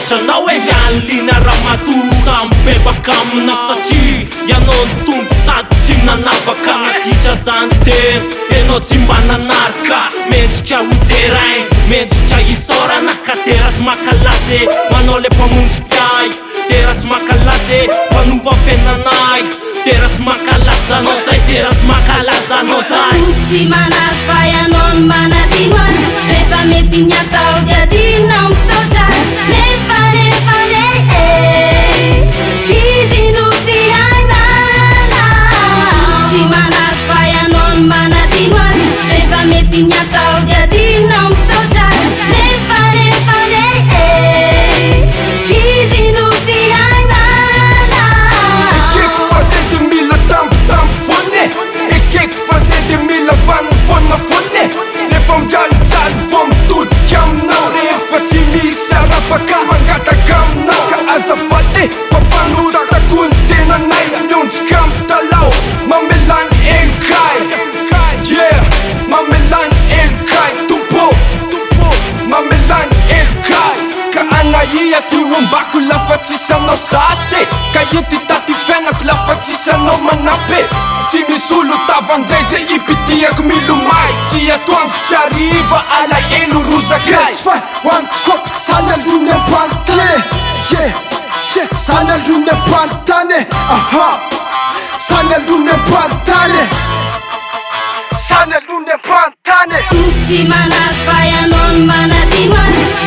Satranao e liana raha matory samy bebaka amina satria ianao ny tompo sady tsy nanavaka natitra zany tena ianao tsy mba nanarika mendrika ho terain mendrika isaorana ka terasy makalazy manao le mpamono spiay terasy makalazy mpanova fenanay terasy makalaza anao zay terasy makalaza anao zay tsy manafa ianao ny manadino azy rehefa mety ny atao dia adinao misaotra azy nefa izy no fiainana tsy manafa ianao ny manadino azy rehefa mety ny atao dia adinao misaotra azy nefa izy no fiainana ekeko fazer de mila tampotampo fone ekeko fazer de mila vanofona fone rehefa mijalijaly vo mitodika aminao rehefa tsy misy arapaka mangataka aminao ka azafady fa mpanotako ny tenanay miondrika amy talao mamelany elokay yeah mamelany elokay tompo mamelany elokay ka anaia ty ombako lafa tsisy anao zasy ka ity taty fiainako lafa tsisy anao manampy tsy misy olo tavanjay zay ipitiako milomay tsy atoandro tsy ariva alahelo rozakay hoantsikopa sany alony ampanontany sany alony ampanontany sany alony ampanontany sany alony ampanontany tsy manafa ianao ny manadino azy